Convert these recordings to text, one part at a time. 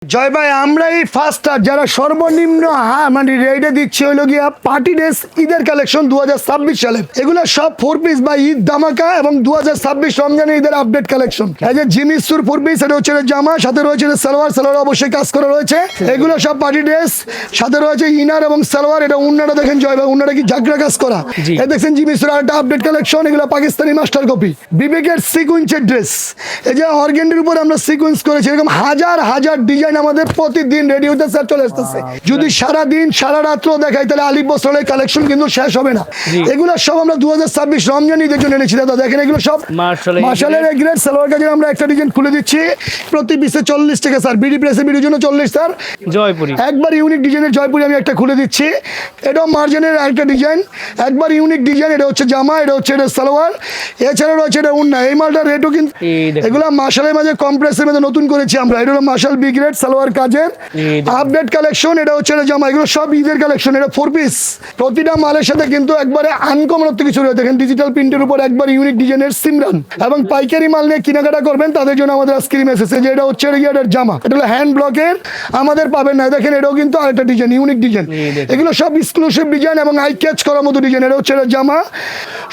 জয় ভাই, আমরা এই ফার্স্ট যারা সর্বনিম্ন মানে রেটে দিচ্ছি হইলো গিয়া পার্টি ড্রেস ঈদের কালেকশন 2026 সালের। এগুলো সব 4 পিস বা ঈদ ধামাকা এবং 2026 রমজানের ঈদের আপডেট কালেকশন। এই যে জিমিসুর 4 পিস, এটা হচ্ছে জামা, সাথে রয়েছে সালোয়ার, সালোয়ার অবশ্যই কাজ করা রয়েছে। এগুলো সব পার্টি ড্রেস, সাথে রয়েছে ইনার এবং সালোয়ার। এটা উন্নাটা দেখেন জয় ভাই, উন্নাটা কি ঝাঁকড়া কাজ করা। এই দেখছেন জিমিসুর আরেকটা আপডেট কালেকশন। এগুলো পাকিস্তানি মাস্টার কপি। বিবেকের সিকুয়েন্সের ড্রেস, এই যে অর্গেন্ডির উপর আমরা সিকুয়েন্স করেছি। এরকম হাজার হাজার ডিজাইন আমাদের প্রতিদিন রেডি হইতেছে আর চলে আসতেছে। যদি সারা দিন সারা রাত্র দেখাই তাহলে আলিফ বস্ত্রালয়ের কালেকশন কিন্তু শেষ হবে না। এগুলো সব আমরা 2026 রমজান ঈদের জন্য এনেছি দাদা। দেখেন এগুলো সব মার্শালের গ্রেড সালোয়ার কাজের আমরা একটা ডিজাইন খুলে দিচ্ছি। প্রতি পিসে 40 টাকা স্যার। বিডি প্রেসে বিডির জন্য 40 স্যার। জয়পুরি একবার ইউনিক ডিজাইনের জয়পুরি আমি একটা খুলে দিচ্ছি। এটাও মার্জানের একটা ডিজাইন, একবার ইউনিক ডিজাইন। এটা হচ্ছে জামা, এটা হচ্ছে এটা সালোয়ার, এছাড়াও রয়েছে এটা উন্না। এই মালটার রেটও কিন্তু এগুলো মার্শালের মাঝে কমপ্রেসের মধ্যে নতুন করেছি আমরা। এটা হলো মার্শাল বি গ্রেড সালোয়ার কাজের আপডেট কালেকশন। এটা হচ্ছে জামা, এগুলো সব ঈদের কালেকশন। এটা 4 পিস। প্রতিটা মালের সাথে কিন্তু একবারে আনকমনত্ব কিছু রয়েছে। দেখেন ডিজিটাল প্রিন্টের উপর একবার ইউনিক ডিজাইনের সিমরান। এবং পাইকারি মাল নিয়ে কেনাকাটা করবেন তাদের জন্য আমাদের আজকের মেসেজ যে এটা হচ্ছে এটার জামা। এটা হলো হ্যান্ড ব্লকের, আমাদের পাবেন না। দেখেন এটাও কিন্তু আরেকটা ডিজাইন, ইউনিক ডিজাইন। এগুলো সব এক্সক্লুসিভ ডিজাইন এবং আই ক্যাচ করার মতো ডিজাইন। এটা হচ্ছে জামা,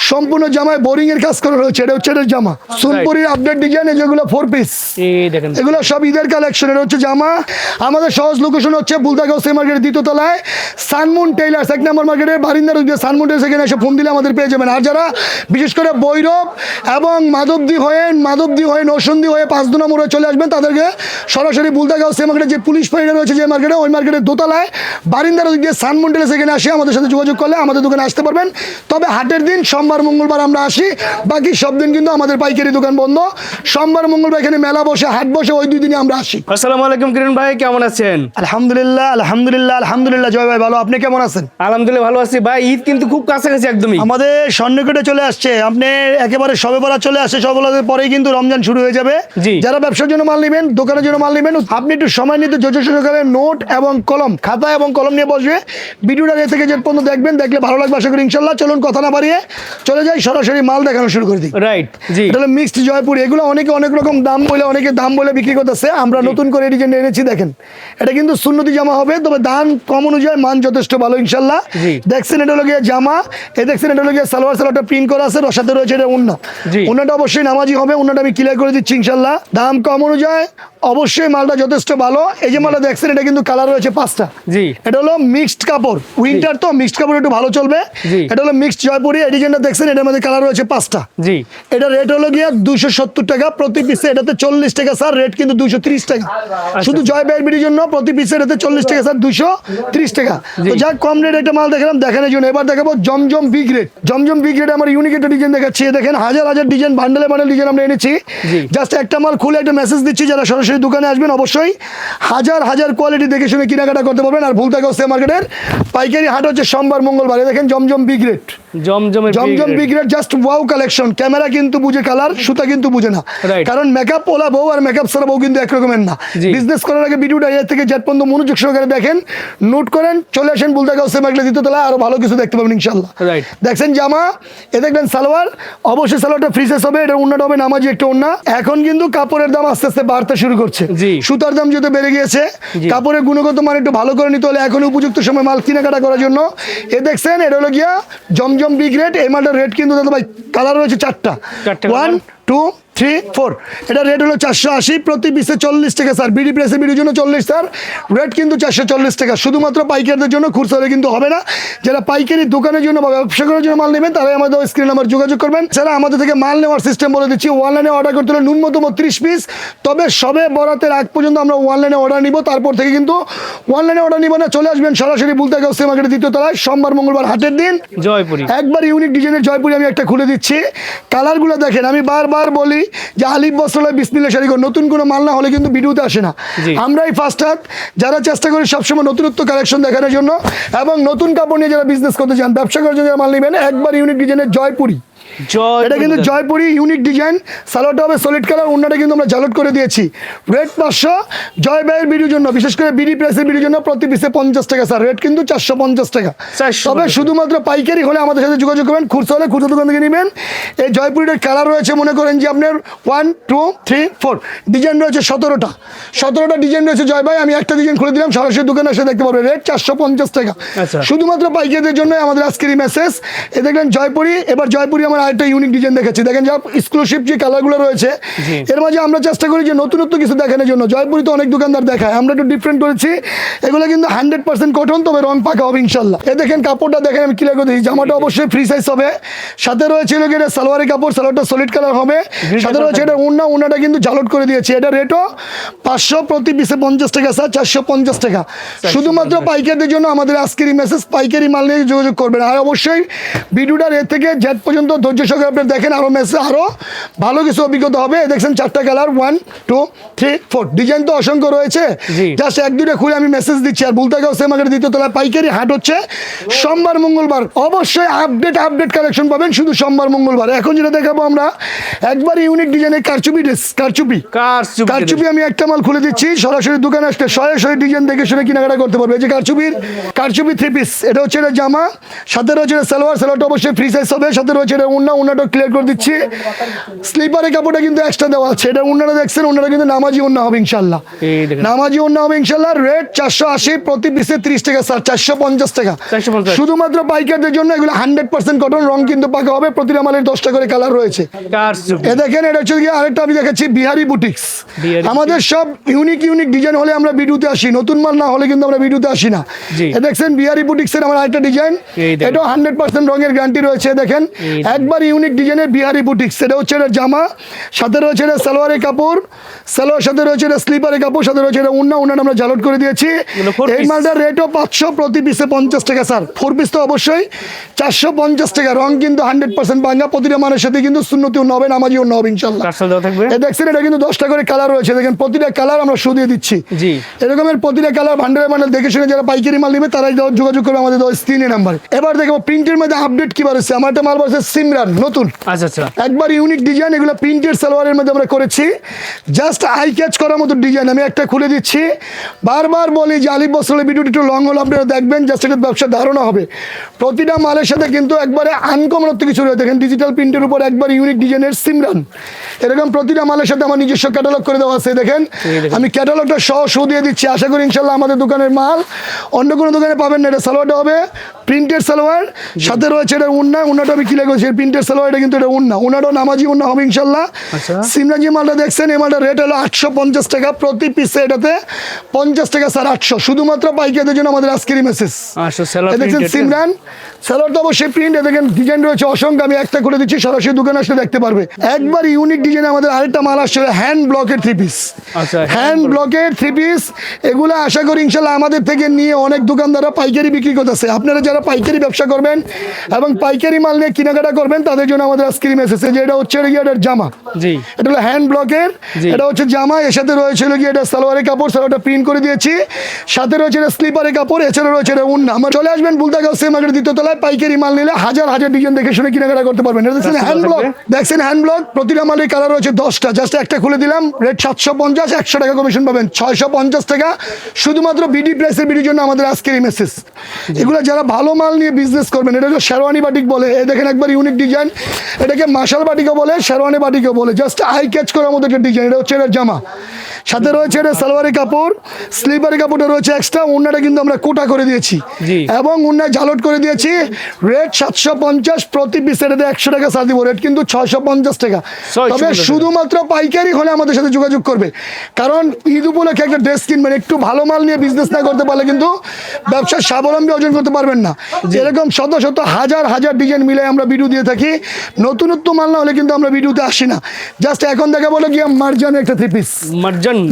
সম্পূর্ণ জামায় বোরিং এর কাজ করা রয়েছে। এটা হচ্ছে জামা সোনপুরির আপডেট ডিজাইন। যেগুলো 4 পিস, এগুলো সব ঈদের কালেকশন। এটা হচ্ছে জামা। আমাদের সহজ লোকেশন হচ্ছে বুলদাগাঁও সে মার্কেটের 2য় তলায় সানমুন টেইলার্স 1 নম্বর মার্কেটের বারিন্দার দিয়ে সানমুন টেইলার্স। এখানে এসে ফোন দিলে আমাদের পেয়ে যাবেন। আর যারা বিশেষ করে বৈরব এবং মাধবদী হয়ে নরসিংদী হয়ে 5 নম্বরে চলে আসবেন তাদেরকে সরাসরি বুলদাগাঁও সে মার্কেটের যে পুলিশ ফাঁড়িটা রয়েছে যে মার্কেটে, ওই মার্কেটের দোতলায় বারিন্দার দিয়ে সানমুন টেইলার্স এখানে আসে আমাদের সাথে যোগাযোগ করলে আমাদের দোকানে আসতে পারবেন। তবে হাটের দিন সোমবার মঙ্গলবার আমরা আসি, বাকি সব দিন কিন্তু আমাদের পাইকারি দোকান বন্ধ। সোমবার মঙ্গলবার এখানে মেলা বসে, হাট বসে, ওই 2 দিনই আমরা আসি। আসসালামু আলাইকুম কিরণ ভাই, কেমন আছেন? আলহামদুলিল্লাহ জয় ভাই ভালো। আপনি কেমন আছেন? আলহামদুলিল্লাহ ভালো আছি ভাই। ঈদ কিন্তু খুব কাছাকাছি একদমই আমাদের সন্নিকটে চলে আসছে। আপনি একেবারে সবে বরাত চলে আসছে। সবে বরাতের পরেই কিন্তু রমজান শুরু হয়ে যাবে। যারা ব্যবসার জন্য মাল নেবেন, দোকানের জন্য মাল নেবেন, আপনি একটু সময় নিতে ধৈর্য সহকারে নোট এবং কলম, খাতা এবং কলম নিয়ে বসবে। ভিডিওটা এ থেকে যে পর্যন্ত দেখবেন, দেখলে ভালো লাগবে আশা করি ইনশাল্লাহ। চলুন কথা না বাড়িয়ে চলে যাই, সরাসরি মাল দেখানো শুরু করে দিই। রাইট জি, এটা হলো মিক্সড জয়পুরি। এগুলো অনেকে অনেক রকম দাম বলে, অনেকে দাম বলে বিক্রি করতেছে। আমরা নতুন করে ডিজাইন এনেছি। দেখেন এটা কিন্তু সুন্নতি জামা হবে, তবে দাম কম অনুযায়ী মান যথেষ্ট ভালো ইনশাল্লাহ। দেখছেন এটা হলো গিয়ে জামা, এই দেখছেন এটা হলো গিয়ে সালোয়ার, সালোয়ারটা প্রিন্ট করা আছে, সাথে রয়েছে এটা উন্না। উন্নাটা অবশ্যই নামাজি হবে। উন্নাটা আমি ক্লিয়ার করে দিচ্ছি ইনশাল্লাহ। দাম কম অনুযায়ী অবশ্যই মালটা যথেষ্ট ভালো। এই যে মালটা দেখছেন এটা কিন্তু কালার রয়েছে 5টা। এটা হলো মিক্সড কাপড়, উইন্টার তো মিক্সড কাপড় একটু ভালো চলবে। এটা হলো মিক্সড জয়পুরি। এই ডিজাইনটা দেখছেন এটার মধ্যে কালার রয়েছে 5টা। এটা রেট হলো গিয়ে 270 টাকা প্রতি পিসে। এটাতে 40 টাকা স্যার, রেট কিন্তু 230 টাকা। শুধু জয় ভাইয়ের বিডির জন্য প্রতি পিসে এটাতে 40 টাকা স্যার, 230 টাকা। তো যাক কম রেট একটা মাল দেখালাম দেখানোর জন্য। এবার দেখাবো জমজম বি গ্রেড। জমজম বি গ্রেড আমার ইউনিক একটা ডিজাইন দেখাচ্ছি। দেখেন হাজার হাজার ডিজাইন, বান্ডেলে বান্ডেল ডিজাইন আমরা এনেছি। জাস্ট একটা মাল খুলে একটা মেসেজ দিচ্ছি, যারা সরাসরি দোকানে আসবেন অবশ্যই হাজার হাজার কোয়ালিটি দেখে শুনে কেনাকাটা করতে পারবেন। আর বুলদাগাঁও সে মার্কেটের পাইকারি হাট হচ্ছে সোমবার মঙ্গলবার। দেখেন জমজম বি গ্রেড, জমজম B grade just wow collection. Camera কিন্তু বুঝে কালার, সুতা কিন্তু বুঝে না। কারণ মেকআপ ওলা বউ আর মেকআপ ছাড়া বউ কিন্তু একরকমের না। বিজনেস করার আগে ভিডিওটা এর থেকে জেড পর্যন্ত মনোযোগ সহকারে দেখেন, নোট করেন, চলে আসেন বুলদাগাঁও সে মার্কেটের 2য় তলায়। আরো ভালো কিছু দেখতে পাবেন ইনশাল্লাহ। দেখছেন জামা, এ দেখবেন সালোয়ার, অবশ্যই সালোয়ারটা ফ্রি সাইজ হবে। এটা উন্নাটা হবে নামাজি একটা উন্না। এখন কিন্তু কাপড়ের দাম আস্তে আস্তে বাড়তে শুরু করছে। সুতার দাম যেহেতু বেড়ে গিয়েছে, কাপড়ের গুণগত মান একটু ভালো করে নিতে হলে এখন উপযুক্ত সময় মাল কেনাকাটা করার জন্য এ দেখছেন এটা হলো গিয়া জমজম বি গ্রেড। এই মালটার রেট কিন্তু দাদা ভাই কালার রয়েছে 4টা, 1 2 3 4। এটা রেট হলো 480 প্রতি পিসে 40 টাকা স্যার। বিডি প্রেসের বিডির জন্য 40 স্যার, রেট কিন্তু 440 টাকা। শুধুমাত্র পাইকারদের জন্য, খুচরা কিন্তু হবে না। যারা পাইকারি দোকানের জন্য বা ব্যবসা করার জন্য মাল নেবেন তারাই আমাদের স্ক্রিন নাম্বার যোগাযোগ করবেন। যারা আমাদের থেকে মাল নেওয়ার সিস্টেম বলে দিচ্ছি। অনলাইনে অর্ডার করতে হলে ন্যূনতম 30 পিস। তবে সবে বরাতের আগ পর্যন্ত আমরা অনলাইনে অর্ডার নিব, তারপর থেকে কিন্তু অনলাইনে অর্ডার নিব না। চলে আসবেন সরাসরি বুলদাগাঁও সে মার্কেটের 2য় তলায় সোমবার মঙ্গলবার হাটের দিন। জয়পুরি একবার ইউনিক ডিজাইনের জয়পুরি আমি একটা খুলে দিচ্ছি। কালারগুলো দেখেন, আমি বারবার বলি যে আলিফ বস্ত্রালয় বিসমিল্লাহ শাড়ি ঘর নতুন কোনো মাল না হলে কিন্তু ভিডিওতে আসে না। আমরাই ফার্স্ট হাত যারা চেষ্টা করি সবসময় নতুনত্ব কালেকশন দেখানোর জন্য এবং নতুন কাপড় নিয়ে যারা বিজনেস করতে চান, ব্যবসা করার জন্য যারা মাল নেবেন, একবার ইউনিক ডিজাইনের জয়পুরি। এটা কিন্তু জয়পুরি ইউনিক ডিজাইন, সালোয়ারটা হবে সলিড কালার, ওন্নাটা কিন্তু আমরা জালট করে দিয়েছি। রেট 500, জয় ভাইয়ের ভিডিওর জন্য, বিশেষ করে বিডি প্রেসের ভিডিওর জন্য প্রতি পিসে 50 টাকা স্যার, রেট কিন্তু 450 টাকা। তবে শুধুমাত্র পাইকারি হলে আমাদের সাথে যোগাযোগ করবেন, খুচরা হলে খুচরা দোকান থেকে নেবেন। এই জয়পুরিটার কালার রয়েছে মনে করেন যে আপনার 1 2 3 4 ডিজাইন রয়েছে 17টা ডিজাইন রয়েছে জয় ভাই। আমি একটা ডিজাইন খুলে দিলাম, সরাসরি দোকানে এসে দেখতে পারবেন। রেট 450 টাকা। শুধুমাত্র পাইকারিদের জন্য আমাদের আজকের এই মেসেজ। এ দেখলেন জয়পুরি। এবার জয়পুরি আমার আরেকটা ইউনিক ডিজাইন দেখাচ্ছি, দেখেন যা এক্সক্লুসিভ যে কালারগুলো রয়েছে, এর মাঝে আমরা চেষ্টা করি যে নতুনত্ব কিছু দেখানোর জন্য। জয়পুরি তো অনেক দোকানদার দেখায়, আমরা একটু ডিফারেন্ট করেছি। এগুলো কিন্তু 100% কটন, তবে রং পাকা হবে ইনশাল্লাহ। এ দেখেন কাপড়টা দেখেন, আমি ক্লিয়ার করে দিই। জামাটা অবশ্যই ফ্রি সাইজ হবে, সাথে রয়েছে এটা সালোয়ারের কাপড়, সালোয়ারটা সলিড কালার হবে, সাথে রয়েছে এটা ওন্নাটা কিন্তু জালট করে দিয়েছি। এটা রেটও 500, প্রতি পিসে 50 টাকা স্যার, 450 টাকা। শুধুমাত্র পাইকারদের জন্য আমাদের আজকের মেসেজ, পাইকারি মাল নিয়ে যোগাযোগ করবেন। আর অবশ্যই ভিডিওটার এ থেকে জেড পর্যন্ত ধৈর্য সহকারে আপনি দেখেন, আরও মেসেজ আরও ভালো কিছু অভিজ্ঞতা হবে। দেখছেন 4টা কালার, 1 2 3 4 ডিজাইন তো অসংখ্য রয়েছে, জাস্ট 1-2টা খুলে আমি মেসেজ দিচ্ছি। আর ভুলতে গেও সেম আগের দ্বিতীয় তলায় পাইকারি হাট হচ্ছে সোমবার মঙ্গলবার। অবশ্যই আপডেট কালেকশন পাবেন শুধু সোমবার মঙ্গলবার। এখন যেটা দেখাবো আমরা একবার ইউনিক ডিজাইনের কারচুপি আমি একটা মাল খুলে দিচ্ছি, সরাসরি দোকানে আসলে সরাসরি ডিজাইন দেখে শুনে কেনাকাটা করতে পারবে। এই যে কারচুপি 3 পিস, এটা হচ্ছে এটা জামা, সাথে রয়েছে সালোয়ারটা অবশ্যই ফ্রি সাইজ হবে, সাথে রয়েছে এটা ওন্নাটা ক্লিয়ার করে দিচ্ছি। স্লিপারের কাপড়টা কিন্তু এক্সট্রা দেওয়া আছে। এটা ওন্নাটা দেখছেন, ওন্নাটা কিন্তু নামাজি ওন্না হবে ইনশাল্লাহ, নামাজি ওন্না হবে ইনশাল্লাহ। রেট 480, প্রতি পিসে 30 টাকা স্যার, 450 টাকা। শুধুমাত্র পাইকারদের জন্য। এগুলো 100% কটন, রং কিন্তু পাকা হবে। প্রতিটা মালের 10টা করে কালার রয়েছে। এ দেখেন এটা হচ্ছে গিয়ে আরেকটা আমি দেখাচ্ছি বিহারি বুটিক্স। আমাদের সব ইউনিক ডিজাইন হলে আমরা ভিডিওতে আসি, নতুন মাল না হলে কিন্তু আমরা ভিডিওতে আসি না। এ দেখছেন বিহারি বুটিক্সের আমার আরেকটা ডিজাইন, এটাও 100% রঙের গ্যারান্টি রয়েছে। দেখেন একবার ইউনিক ডিজাইনের বিহারি বুটিক্স। এটা হচ্ছে এটা জামা, সাথে রয়েছে এটা সালোয়ারের কাপড়, সালোয়ার সাথে রয়েছে এটা স্লিপারের কাপড়, সাথে রয়েছে এটা ওন্নাটা আমরা জালট করে দিয়েছি। এই মালটার রেটও 500, প্রতি পিসে 50 টাকা স্যার। 4 পিস তো অবশ্যই 450 টাকা। রং কিন্তু 100% বাংলা, প্রতিটা মানের সাথে কিন্তু সুন্নতি ওন্না হবে, নামাজি ওন্না হবে ইনশাআল্লাহ। এ দেখছেন এটা কিন্তু 10টা করে কালার রয়েছে। দেখেন প্রতিটা কালার আমরা শো দিয়ে দিচ্ছি। এরকমের প্রতিটা কালার ভান্ডারে দেখে শুনে যারা পাইকারি মাল নেবে তারাই যোগাযোগ করবে আমাদের স্ক্রিনের নাম্বারে। এবার দেখবো প্রিন্টের মধ্যে আপডেট কি বাড়ছে। আমার একটা মাল বাড়ছে সিমরান, নতুন একবার ইউনিক ডিজাইন। এগুলো প্রিন্টেড সালোয়ারের মধ্যে আমরা করেছি, জাস্ট আই ক্যাচ করার মতো ডিজাইন। আমি একটা খুলে দিচ্ছি, বারবার বলি যে আলিফ বস্ত্রালয় ভিডিওটি একটু লং হলো আপনারা দেখবেন, জাস্ট এটা ব্যবসার ধারণা হবে। প্রতিটা মালের সাথে কিন্তু একবারে আনকমনত্ব কিছু রয়েছে। দেখেন ডিজিটাল প্রিন্টের উপর একবার ইউনিক ডিজাইনের সিমরান, এরকম প্রতিটা মালের সাথে আমার নিজস্ব ক্যাটালগ করে দেওয়া আছে। দেখেন আমি ক্যাটালগটা শো দিয়ে দিচ্ছি। আশা করি ইনশাল্লাহ আমাদের দোকানের মাল অন্য কোনো দোকানে পাবেন না। এটা সালোয়ারটা হবে প্রিন্টেড সালোয়ার, সাথে রয়েছে এটা ওন্নাটা আমি ক্লিয়ার করেছি। প্রিন্টেড সালোয়ার, এটা কিন্তু এটা ওন্নাটাও নামাজি ওন্না হবে ইনশাল্লাহ। সিমরান যে মালটা দেখছেন, এই মালটার রেট হলো 850 টাকা, প্রতি পিসে এটাতে 50 টাকা স্যার, 800। শুধুমাত্র পাইকারদের জন্য আমাদের আজকের মেসেজ। দেখছেন সিমরান সালোয়ারটা অবশ্যই প্রিন্ট। দেখেন ডিজাইন রয়েছে অসংখ্য, আমি একটা করে দিচ্ছি, সরাসরি দোকানে আসলে দেখতে পারবে। একবার ইউনিক ডিজাইন আমাদের আরেকটা মাল আসছে হ্যান্ড ব্লকের 3 পিস। হ্যান্ড ব্লকের 3 পিস এগুলো আশা করি ইনশাল্লাহ আমাদের থেকে নিয়ে অনেক দোকানদাররা পাইকারি বিক্রি করতেছে। আপনারা যারা পাইকারি ব্যবসা করবেন এবং পাইকারি মাল নিয়ে কেনাকাটা করবেন তাদের জন্য আমাদের আজকের মেসেজ। যে এটা হচ্ছে এটার জামা, এটা হলো হ্যান্ড ব্লকের, এটা হচ্ছে জামা। এর সাথে রয়েছে এটা সালোয়ারের কাপড়, সালোয়ারটা প্রিন্ট করে দিয়েছি, সাথে রয়েছে এটা স্লিপারের কাপড়, এছাড়া রয়েছে এটা ওন্না। আমার চলে আসবেন ভুলতে গেও সেম আগের দ্বিতীয় তলায়, পাইকারি মাল নিলে হাজার ডিজাইন দেখে শুনে কেনাকাটা করতে পারবেন। এটা দেখছেন হ্যান্ড ব্লক, দেখছেন হ্যান্ড ব্লক। প্রতিটা মালের কালার রয়েছে 10টা, জাস্ট একটা খুলে দিলাম। রেট 750, 100 টাকা কমিশন পাবেন, 650 টাকা। শুধুমাত্র বিডি প্রাইসের ভিডিওর জন্য আমাদের আজকের এই মেসেজ। এগুলো যারা ভালো মাল নিয়ে বিজনেস করবেন, এটা হলো শেরওয়ানি বাটিক বলে। এই দেখেন একবার ইউনিক ডিজাইন, এটাকে মাশাল বাটিকও বলে, শেরওয়ানি বাটিকও বলে, জাস্ট আই ক্যাচ করার মতো একটা ডিজাইন। এটা হচ্ছে এটা জামা, সাথে রয়েছে এটা সালোয়ারের কাপড়, স্লিপারের কাপড়টা রয়েছে এক্সট্রা। ওন্নাটা কিন্তু আমরা কোটা করে দিয়েছি এবং ওন্নায় জালট করে দিয়েছি। রেট 750, প্রতি পিস এটাতে 100 টাকা ছাড় দিব। রেট কিন্তু 650 টাকা। তবে শুধুমাত্র পাইকারি হলে আমাদের সাথে যোগাযোগ করবে, কারণ ঈদ উপলক্ষে একটা ড্রেস কিনবেন, একটু ভালো মাল নিয়ে বিজনেস না করতে পারলে কিন্তু ব্যবসার স্বাবলম্বী অর্জন করতে পারবেন না। এরকম শত হাজার ডিজাইন মিলে আমরা ভিডিও দিয়ে থাকি। নতুনত্ব মাল না হলে কিন্তু আমরা ভিডিওতে আসি না। জাস্ট এখন দেখা বলে গিয়ে মার্জানের একটা 3 পিস,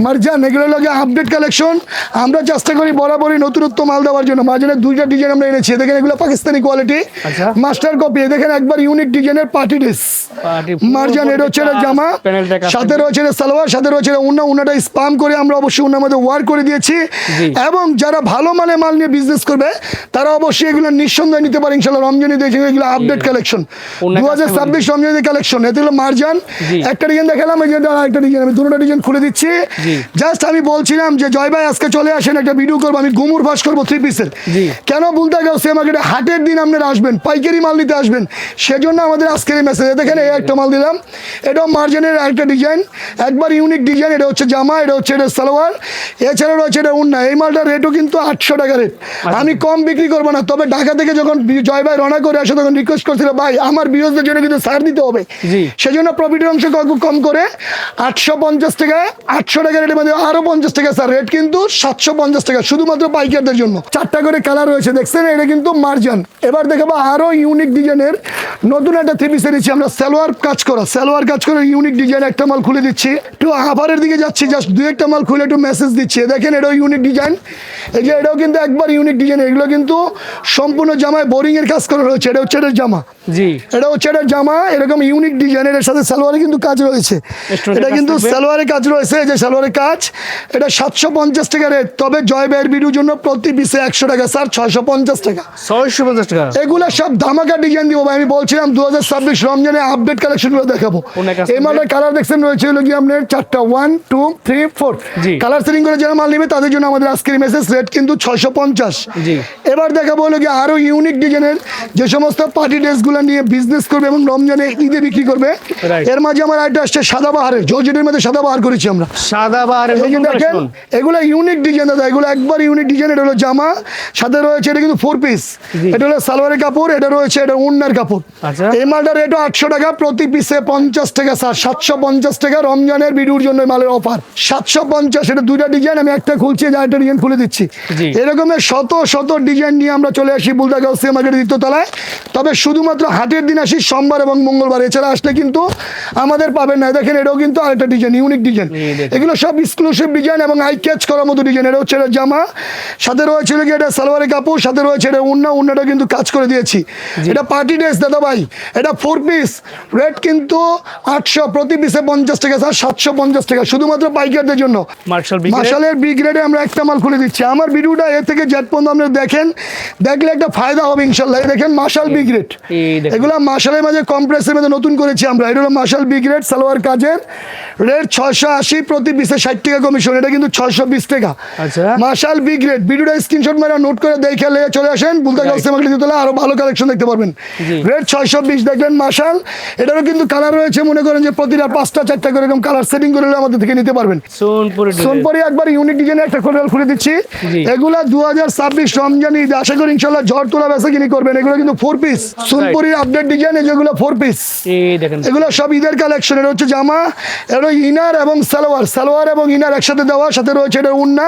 মার্জান এগুলো লাগে আপডেট কালেকশন। আমরা চেষ্টা করি বরাবরই নতুনত্ব মাল দেওয়ার জন্য। মার্জানের 2টা ডিজাইন আমরা এনেছি। দেখেন এগুলো পাকিস্তানি কোয়ালিটি, মাস্টার কপি। দেখেন একবার ইউনিক ডিজাইনের পার্টি ড্রেস মার্জান। এটা হচ্ছে জামা, সাথে রয়েছে সালোয়ার, সাথে রয়েছে ওন্নাটা স্পাম করে আমরা অবশ্যই ওন্নার মধ্যে ওয়ার্ক করে দিয়েছি। এবং যারা ভালো মানের মাল নিয়ে বিজনেস করবে তারা অবশ্যই এগুলো নিঃসন্দেহে নিতে পারে ইনশাল্লাহ। রমজানি দিয়েছে এগুলো আপডেট কালেকশন, 2026 রমজানি কালেকশন। এতে হলো মার্জান, একটা ডিজাইন দেখালাম, এই যে একটা ডিজাইন, আমি দুটো ডিজাইন খুলে দিচ্ছি। জাস্ট আমি বলছিলাম যে জয় ভাই আজকে চলে আসেন, একটা ভিডিও করবো, আমি গুমুর ফাঁস করবো 3 পিসের। কেন বলতে গেল সে মার্কেটে হাটের দিন আপনারা আসবেন, পাইকারি মাল নিতে আসবেন, সেজন্য আমাদের আজকের এই মেসেজ। দেখেন এই একটা মাল দিলাম, এটাও মার্জানের একটা ডিজাইন, একবার ইউনিক ডিজাইন। এটা হচ্ছে জামা, এটা হচ্ছে এটা সালোয়ার, এছাড়াও রয়েছে এটা উন্না। এই মালটার রেটও কিন্তু 800 টাকা রেট। আমি কম বিক্রি করবো না, তবে ঢাকা থেকে যখন জয় ভাই রওনা করে আসে তখন রিকোয়েস্ট করছিল ভাই আমার ভিউয়ারদের জন্য কিন্তু ছাড় দিতে হবে, সেজন্য প্রফিটের অংশ কম করে 850 টাকা, 800 টাকা রেটের মধ্যে আরো 50 টাকা স্যার, রেট কিন্তু 750 টাকা শুধুমাত্র পাইকারদের জন্য। 4টা করে কালার রয়েছে দেখছেন, এটা কিন্তু মার্জান। এবার দেখাবো আরো ইউনিক ডিজাইনের নতুন একটা 3 পিস এনেছি আমরা, সালোয়ার কাজ করা ইউনিক ডিজাইন। একটা মাল খুলে দিচ্ছি, একটু আভারের দিকে যাচ্ছি, জাস্ট 2-1টা মাল খুলে একটু মেসেজ দিচ্ছি। দেখেন এটাও ইউনিক ডিজাইন, এই যে এটাও কিন্তু একবার ইউনিক ডিজাইন। এগুলো কিন্তু সম্পূর্ণ জামায় বোরিং এর কাজ করা রয়েছে। এটা হচ্ছে এটার জামা, এটা হচ্ছে এটার জামা, এরকম ইউনিক ডিজাইন। এর সাথে সালোয়ারে কিন্তু কাজ রয়েছে, এটা কিন্তু সালোয়ারে কাজ রয়েছে, এই যে সালোয়ারের কাজ। এটা 750 টাকা রেট, তবে জয় ভাইয়ের ভিডিওর জন্য প্রতি পিসে 100 টাকা স্যার, 650 টাকা। এগুলো সব ধামাকা ডিজাইন দিব ভাই। আমি বলছিলাম 2026 রমজানে আপডেট কালেকশন গুলো দেখাবো। এই মালের কালার দেখছেন রয়েছে হলো কি আপনার 4টা, 1 2 3 4 কালার সেটিং করে যারা মাল নেবে তাদের জন্য আমাদের আজকের মেসেজ, রেট কিন্তু 650। এবার দেখাবো হলো কি আরো ইউনিক ডিজাইনের, যে সমস্ত পার্টি ড্রেস গুলো নিয়ে বিজনেস করবে এবং রমজানে ঈদে বিক্রি করবে। এর মাঝে আমার আইটা আসছে সাদাবাহারের, জর্জেটের মধ্যে সাদাবাহার করেছি আমরা, সাদাবাহারের। দেখেন এগুলো ইউনিক ডিজাইন দাদা, এগুলো একবার ইউনিক ডিজাইন। এটা হলো জামা, সাথে রয়েছে এটা কিন্তু 4 পিস, এটা হলো সালোয়ারের কাপড়, এটা রয়েছে এটা উন্নার কাপড়। এই মালটার রেটও 800 টাকা, প্রতি পিসে 50 টাকা স্যার, 750 টাকা রমজানের ভিডিওর জন্য মালের অফার 750। এটা 2টা ডিজাইন, আমি একটা খুলছি, একটা ডিজাইন খুলে দিচ্ছি। এরকমের শত শত ডিজাইন নিয়ে আমরা চলে আসি বুলদা গাউসিয়া মার্কেটের দ্বিতীয়তলায়, তবে শুধুমাত্র হাটের দিন আসি সোমবার এবং মঙ্গলবার, এছাড়া আসলে কিন্তু আমাদের পাবেন না। দেখেন এটাও কিন্তু আরেকটা ডিজাইন, ইউনিক ডিজাইন। এগুলো সব এক্সক্লুসিভ ডিজাইন এবং আই ক্যাচ করার মতো ডিজাইন। এটা হচ্ছে এটা জামা, সাথে রয়েছে এটা সালোয়ারের কাপড়, সাথে রয়েছে এটা উন্নাটা কিন্তু কাজ করে দিয়েছি। এটা পার্টি ড্রেস দাদা ভাই, এটা 4 পিস, রেট কিন্তু 800, প্রতি পিসে 50 টাকা স্যার, 750 টাকা শুধুমাত্র পাইকারদের জন্য। মার্শালের বি গ্রেডে আমরা একটা মাল খুলে দিচ্ছি। আমার ভিডিওটা এ থেকে জেড পর্যন্ত আপনারা দেখেন, দেখলে একটা ফায়দা হবে ইনশাল্লাহ। এই দেখেন মার্শাল বি গ্রেড, এগুলো মার্শালের মাঝে কম্প্রেসের মধ্যে নতুন করেছি আমরা। এটা হলো মার্শাল বি গ্রেড সালোয়ার কাজের, রেট 680, প্রতি পিসে 60 টাকা কমিশন। এটা কিন্তু 620 টাকা মার্শাল বি গ্রেড। ভিডিওটা স্ক্রিনশট মেরে নোট করে দেখে চলে আসেন বুলদা গাউসিয়া মার্কেট দ্বিতীয়তলা, আরো ভালো কালেকশন দেখতে পারবেন। রেট 620। দেখলেন মার্শাল, এটারও কিন্তু কালার রয়েছে, মনে করেন যে প্রতিটা 5টা 4টা করে এরকম কালার সেটিং করে আমাদের থেকে নিতে পারবেন। সোনপুরি একবার ইউনিক ডিজাইনে একটা কোটাল খুলে দিচ্ছি। এগুলা 2026 রমজান ঈদ, আশা করি ইনশাআল্লাহ ঝড় তোলা বেচা কিনি করবেন। এগুলো কিন্তু 4 পিস সোনপুরির আপডেট ডিজাইন, যেগুলো 4 পিস, এগুলো সব ঈদের কালেকশন। এটা হচ্ছে জামা, এটা ইনার এবং সালোয়ার এবং ইনার একসাথে দেওয়া, সাথে রয়েছে এটা উন্না।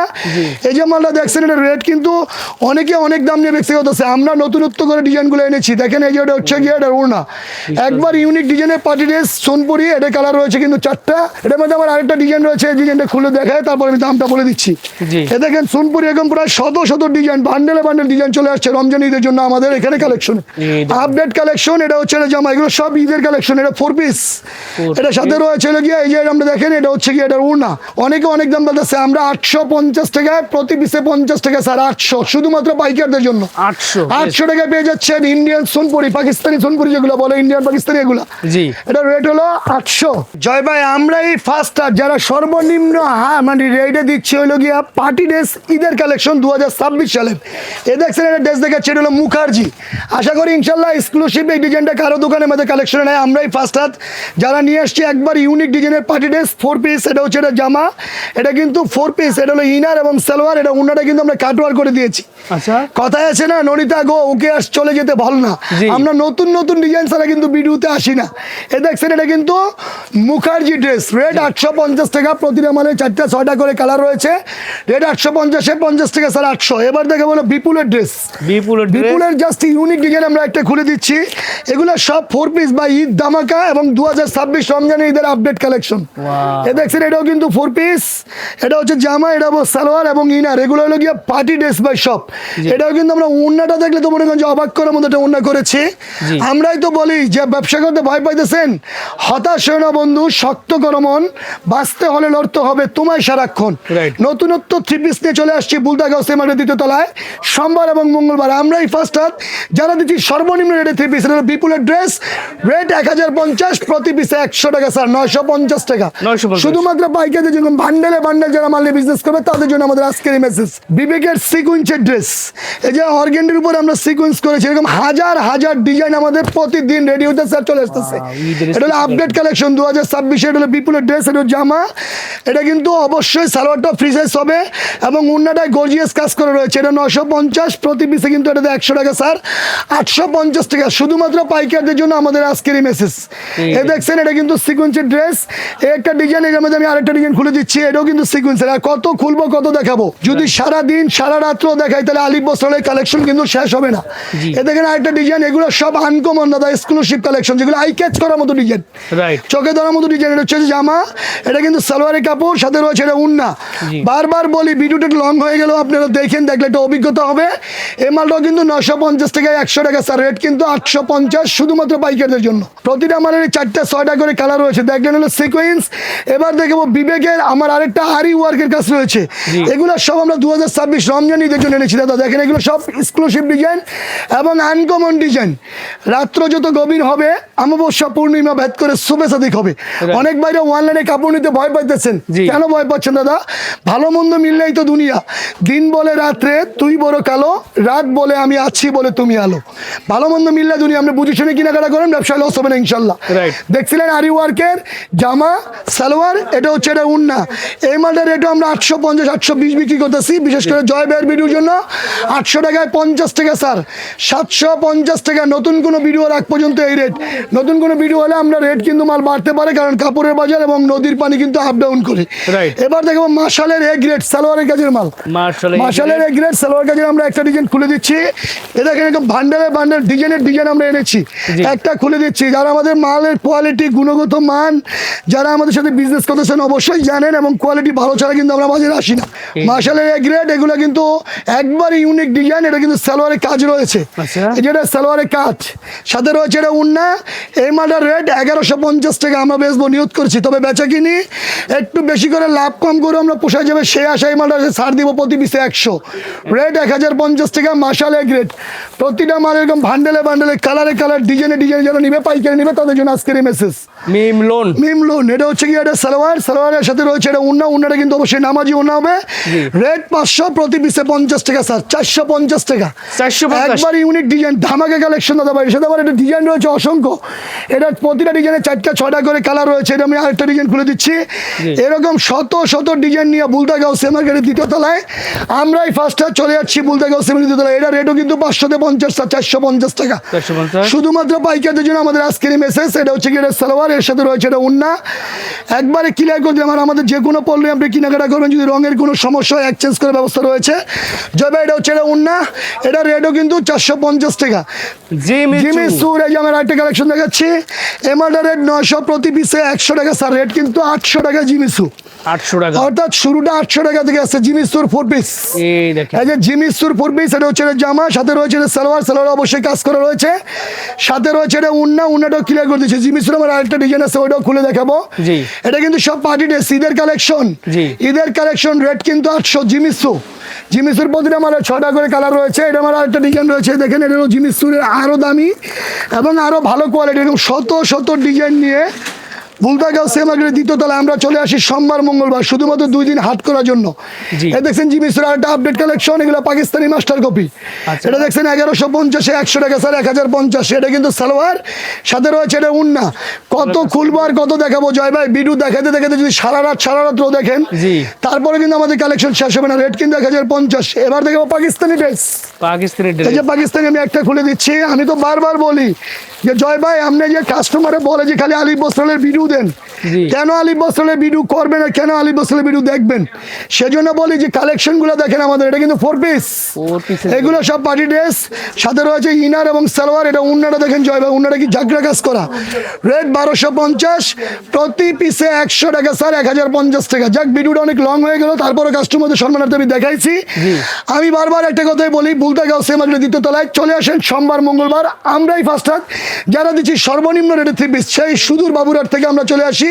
এই যে মালটা দেখছেন, এটা রেট কিন্তু অনেকে অনেক দাম নিয়ে বিক্রি করতেছে, আমরা নতুনত্ব করে ডিজাইনগুলো এনেছি। দেখেন এই যে এটা হচ্ছে গিয়ে এটা উন্না, একবার ইউনিক ডিজাইনের পার্টি ড্রেস সোনপুরি। এটা কালার রয়েছে কিন্তু 4টা। এটার মধ্যে আমার আরেকটা ডিজাইন রয়েছে, এই ডিজাইনটা খুলে দেখায় তারপর আমি দামটা বলে দিচ্ছি। এ দেখেন সোনপুরি এরকম প্রায় শত শত ডিজাইন, বান্ডেলে বান্ডেল ডিজাইন চলে আসছে রমজান ঈদের জন্য আমাদের এখানে কালেকশন, আপডেট কালেকশন। এটা হচ্ছে এটা জামা, এগুলো সব ঈদের কালেকশন। এটা 4 পিস, এটা সাথে রয়েছে গিয়ে এই যে আমরা দেখেন, এটা হচ্ছে গিয়ে এটা উন্না। অনেকে অনেক দাম বলতেছে, আমরা 850 টাকায়, প্রতি পিসে 50 টাকা স্যার, 800 শুধুমাত্র পাইকারদের জন্য। 800 টাকায় পেয়ে যাচ্ছেন ইন্ডিয়ান সোনপুরি, পাকিস্তানি সোনপুরি যেগুলো বলে, ইন্ডিয়ান পাকিস্তানি এগুলো। এটা রেট হলো 800। জয় ভাই আমরা এই ফার্স্ট যারা সর্বনিম্ন মানে রেটে দিচ্ছি হলো গিয়া পার্টি ড্রেস ঈদের কালেকশন 2026 সালের। এ দেখছেন এটা ড্রেস দেখাচ্ছে, এটা হলো মুখার্জি। আশা করি ইনশাল্লাহ এক্সক্লুসিভ এই ডিজাইনটা কারো দোকানের মধ্যে কালেকশনে নেয়, আমরা এই ফার্স্ট হাত যারা নিয়ে আসছি একবার ইউনিক ডিজাইনের পার্টি ড্রেস 4 পিস। এটা হচ্ছে এটা জামা, এটা কিন্তু 4 পিস, এটা হলো ইনার এবং সালোয়ার। এটা উন্নাটা কিন্তু আমরা কাটওয়ার করে দিয়েছি। কথায় আছে না, ননিতা গো ওকে আস চলে যেতে ভালো না, আমরা নতুন নতুন ডিজাইন ছাড়া কিন্তু ভিডিওতে আসি না। এ দেখছেন এটা কিন্তু মুখার্জি ড্রেস, রেট 850 টাকা, প্রতিটা মালে 4টা 6টা করে কালার রয়েছে। রেট 850, 50 টাকা স্যার 800। এবার দেখে বলো বিপুলের ড্রেস, বিপুলের জাস্ট ইউনিক ডিজাইন আমরা একটা খুলে দিচ্ছি। এগুলো সব 4 পিস বা ঈদ ধামাকা এবং 2026 রমজানের ঈদের আপডেট কালেকশন। Wow. এ দেখছেন এটাও কিন্তু 4 পিস, এটা হচ্ছে জামা, এটা হচ্ছে সালোয়ার এবং ইনার, এগুলো হলো গিয়ে পার্টি ড্রেস বাই সব। এটাও কিন্তু আমরা ওন্নাটা দেখলে তো মনে করেন যে অবাক করার মতো একটা ওন্না করেছি। আমরাই তো বলি যে ব্যবসা করতে ভয় পাইতেছেন, হতাশ হয়ে না বন্ধু, শক্ত করো মন, বাঁচতে হলে লড়তে হবে তোমায় সারাক্ষণ। Right. নতুনত্ব 3 পিস নিয়ে চলে আসছি বুলতাগাঁও সেমারের দ্বিতীয় তলায় সোমবার এবং মঙ্গলবার। আমরাই ফার্স্ট হাত যারা দিচ্ছি সর্বনিম্ন রেটে 3 পিস, এটা বিপুলের ড্রেস, রেট 1050, প্রতি পিসে 100 টাকা স্যার, 950 টাকা 950 শুধুমাত্র পাইকারদের জন্য। বান্ডেলে বান্ডেল যারা মাল বিজনেস করবে তাদের জন্য আমাদের আজকের এই মেসেজ। বিবেকের সিকুয়েন্সের ড্রেস, এই যে অর্গেন্ডির উপর আমরা সিকুয়েন্স করেছি, এরকম হাজার হাজার ডিজাইন আমাদের প্রতিদিন রেডি হতে স্যার চলে আসতেছে। ঈদের এটা হলো আপডেট কালেকশন 2026, এটা হলো বিপুলের ড্রেস, এটা হলো জামা, এটা কিন্তু অবশ্যই সালোয়ারটা ফ্রি সাইজ হবে এবং উন্নাটায় গর্জিয়াস কাজ করে রয়েছে। এটা 950, প্রতি পিসে কিন্তু এটাতে 100 টাকা স্যার, 850 টাকা শুধুমাত্র পাইকারদের জন্য আমাদের আজকের এই মেসেজ। এই দেখছেন এটা কিন্তু সিকুয়েন্সের ড্রেস, একটা ডিজাইন, এর মধ্যে আমি আরেকটা ডিজাইন খুলে দিচ্ছি, এটাও কিন্তু সিকুয়েন্সের। আর কত খুলবো কত দেখাবো, যদি সারা দিন সারা রাত্র দেখাই তাহলে আলিফ বস্ত্রালয়ের কালেকশন কিন্তু শেষ হবে না। এ দেখেন আরেকটা ডিজাইন, এগুলো সব আনকমন দাদা, এক্সক্লুসিভ কালেকশন, যেগুলো আই ক্যাচ করার মতো ডিজাইন, রাইট। চোখে ধরার মতো ডিজাইন। এটা হচ্ছে জামা, এটা কিন্তু সালোয়ারের কাপড়, সাথে রয়েছে এটা উন্না। বারবার বলি ভিডিওটা একটু লং হয়ে গেল, আপনারা দেখেন, দেখলে একটা অভিজ্ঞতা হবে। এই মালটাও কিন্তু 950 টাকায় 100 টাকা স্যার, রেট কিন্তু 850 শুধুমাত্র পাইকারদের জন্য। প্রতিটা মালের 4টা 6টা করে কালার রয়েছে, দেখলেন হলো সিকোয়েন্স। এবার দেখবো বিবেকের, আমার আরেকটা আরি ওয়ার্কের কাজ রয়েছে, এগুলো সব আমরা 2026 রমজান ঈদের জন্য এনেছি দাদা। দেখেন এগুলো সব এক্সক্লুসিভ ডিজাইন এবং আনকমন ডিজাইন। রাত্র যত গভীর হবে, অমাবস্যা পূর্ণিমা ভেদ করে শুভে সাদিক হবে। অনেক বাইরে অনলাইনে কাপড় নিতে ভয় পাইতেছেন, কেন ভয় পাচ্ছেন দাদা? ভালো মন্দ মিললেই তো দুনিয়া। দিন বলে রাত্রে তুই বড় কালো, রাত বলে আমি আছি বলে তুমি আলো। ভালো মন্দ মিললে দুনিয়া, আপনি বুঝে শুনে কেনাকাটা করেন, ব্যবসায় লস হবে না ইনশাল্লাহ। Right. দেখছিলেন আরি ওয়ার্কের জামা সালোয়ার, এটা হচ্ছে এটা উন্না। এই মালটার রেটও আমরা 850 820 বিক্রি করতেছি, বিশেষ করে জয় ভাইয়ের ভিডিওর জন্য 800 টাকায় 50 টাকা স্যার, 750 টাকা। নতুন কোনো ভিডিও রাখ পর্যন্ত এই রেট, নতুন কোনো ভিডিও হলে আমরা রেট কিন্তু মাল বাড়তে পারে, কারণ কাপড়ের বাজার এবং নদীর পানি কিন্তু আপ ডাউন করে। Right. এবার দেখবো মাশালের এ গ্রেড সালোয়ারের কাজের মাল, মাশালের এ গ্রেড সালোয়ার কাজের আমরা একটা ডিজাইন খুলে দিচ্ছি। এ দেখেন এরকম বান্ডেলে বান্ডেল ডিজাইনের ডিজাইন আমরা এনেছি, একটা খুলে দিচ্ছি। যারা আমাদের মালের কোয়ালিটি, গুণগত মান, যারা আমাদের সাথে বিজনেস করতেছেন অবশ্যই জানেন, এবং কোয়ালিটি ভালো ছাড়া কিন্তু আমরা বাজারে আসি না। মাশালের এ গ্রেড, এগুলো কিন্তু একবার ইউনিক ডিজাইন। এটা কিন্তু সালোয়ারের কাজ রয়েছে, যেটা সালোয়ারের কাজ, সাথে রয়েছে এটা উন্না। এই মালটার রেট 1150 টাকা আমরা বেচবো নিয়ত করছি, তবে বেচা কিনি একটু বেশি করে লাভ কম করে আমরা পোষায় যাবে সেই আশায় মালটা ছাড় দিব, প্রতি পিসে 100, রেট 1050 টাকা। মাশালের গ্রেড, প্রতিটা মাল এরকম বান্ডেলে বান্ডেলে, কালারে কালার, ডিজাইনে ডিজাইন, যারা নিবে পাইকারি নিবে তাদের জন্য আজকের এই মেসেজ। মিম লোন, এটা হচ্ছে কি, এটা সালোয়ার, সালোয়ারের সাথে রয়েছে এটা উন্না। উন্নাটা কিন্তু অবশ্যই নামাজি উন্না হবে, রেট 500, প্রতি পিসে 50 টাকা স্যার, 450 টাকা। 450 একবার ইউনিক ডিজাইন, ধামাকা কালেকশন দাদা ভাই। সাথে আবার এটা ডিজাইন রয়েছে অসংখ্য, এটা প্রতিটা ডিজাইনে 4টা 6টা করে কালার রয়েছে। এটা আমি আরেকটা ডিজাইন খুলে দিচ্ছি। এরকম শত শত ডিজাইন নিয়ে বুলতাগাঁও সেমার্কেটের দ্বিতীয় তলায় আমরাই ফার্স্ট চলে যাচ্ছি, বুলতাগাঁও সেমার্কেটের দ্বিতীয় তলায়। এটা রেটও কিন্তু 550 450 টাকা 450 শুধুমাত্র পাইকারদের জন্য আমাদের আজকের এই মেসেজ। এটা হচ্ছে কি, এটা সালোয়ার, এর সাথে রয়েছে এটা উন্না। একবারে ক্লিয়ার করে দিলাম, আর আমাদের যে কোনো পণ্যে আপনি কেনাকাটা করবেন, যদি রঙের কোনো সমস্যা হয় এক্সচেঞ্জ করার ব্যবস্থা রয়েছে। জয়বা, এটা হচ্ছে এটা উন্না, এটা রেটও কিন্তু 450 টাকা। জিমি সুর, এই যে আমার একটা কালেকশন দেখাচ্ছি, এমআরটা রেট 900, প্রতি পিসে 100 টাকা স্যার, রেট কিন্তু 800 টাকা জিমিসু, 800 টাকা, অর্থাৎ শুরুটা 800 টাকা থেকে আসছে। জিমিসুর 4 পিস, এই দেখেন, এই যে জিমিসুর 4 পিস, এটা হচ্ছে এটা জামা, সাথে রয়েছে এটা সালোয়ার, সালোয়ার অবশ্যই কাজ করা রয়েছে, সাথে রয়েছে এটা উন্না, উন্নাটাও ক্লিয়ার করে দিচ্ছে। জিমিসুর আমার আরেকটা ডিজাইন আছে, ওইটাও খুলে দেখাবো। জি, এটা কিন্তু সব পার্টি ড্রেস, ঈদের কালেকশন, ঈদের কালেকশন, রেট কিন্তু 800। জিমিসুর প্রতিটা মালের 6টা করে কালার রয়েছে। এটা আমার আরেকটা ডিজাইন রয়েছে, দেখেন এটা জিমিসুরের আরও দামি এবং আরও ভালো কোয়ালিটি, এরকম শত শত ডিজাইন নিয়ে বুলতাগাঁও সেমার্কেটের দ্বিতীয় তলায় আমরা চলে আসি সোমবার মঙ্গলবার, শুধুমাত্র 2 দিন হাট করার জন্য। এই দেখছেন জিমিসুর আরেকটা আপডেট কালেকশন, এগুলো পাকিস্তানি মাস্টার কপি। এটা দেখছেন 1150 100 টাকা স্যার, 1050। এটা কিন্তু সালোয়ার, সাথে রয়েছে এটা উন্না। কত খুলবো আর কত দেখাবো জয় ভাই, ভিডিও দেখাতে দেখাতে যদি সারা রাত্র দেখেন, তারপরে কিন্তু আমাদের কালেকশন শেষ হবে না। রেট কিন্তু 1050। এবার দেখাবো পাকিস্তানি ড্রেস, এই যে পাকিস্তানি আমি একটা খুলে দিচ্ছি। আমি তো বারবার বলি যে জয় ভাই, আপনি যে কাস্টমারে বলে যে খালি আলিফ বস্ত্রালয়ের ভিডিও দেন, জি। কেন আলিফ বস্ত্রালয় ভিডিও করবেন আর কেন আলিফ বস্ত্রালয় ভিডিও দেখবেন সেজন্য বলি যে কালেকশনগুলো দেখেন আমাদের, এটা কিন্তু 4 পিস, 4 piece এগুলো সব পার্টি ড্রেস, সাথে রয়েছে ইনার এবং সালোয়ার। এটা উন্নাটা দেখেন জয় ভাই, উন্নাটা কি জাগরা কাজ করা, রেট 1250, প্রতি পিসে 100 টাকা স্যার, 1050 টাকা। যাক ভিডিওটা অনেক লং হয়ে গেল, তারপরে কাস্টমারদের সম্মানার্থে আমি দেখাইছি। আমি বারবার একটা কথাই বলি, বুলতাগাঁও সেমাগুলো দ্বিতীয় তলায় চলে আসেন সোমবার মঙ্গলবার, আমরাই ফার্স্ট হাত যারা দিচ্ছি সর্বনিম্ন রেটে 3 পিস, সেই সুদূর বাবুরহাট থেকে আমরা চলে আসি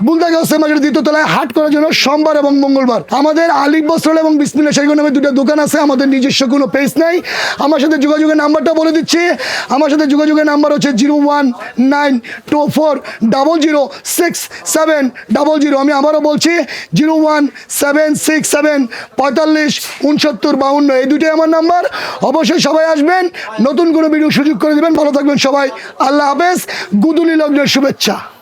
বুলতাগাঁও সেমাগুলো দ্বিতীয় তলায় হাট করার জন্য সোমবার এবং মঙ্গলবার। আমাদের আলিফ বস্ত্রালয় এবং বিসমিল্লাহ শাড়ি ঘর নামে দুটো দোকান আছে, আমাদের নিজস্ব কোনো পেজ নাই। আমার সাথে যোগাযোগের নাম্বারটা বলে দিচ্ছি, আমার সাথে যোগাযোগের নাম্বার হচ্ছে 01924006700। আমি আবারও বলছি 01767456952, এই দুটোই আমার নাম্বার। অবশ্যই সবাই আসবেন, নতুন কোনো ভিডিও সুযোগ করে দিবেন। ভালো থাকবেন সবাই, আল্লাহ হাফেজ, গুদুলি লগ্নের শুভেচ্ছা।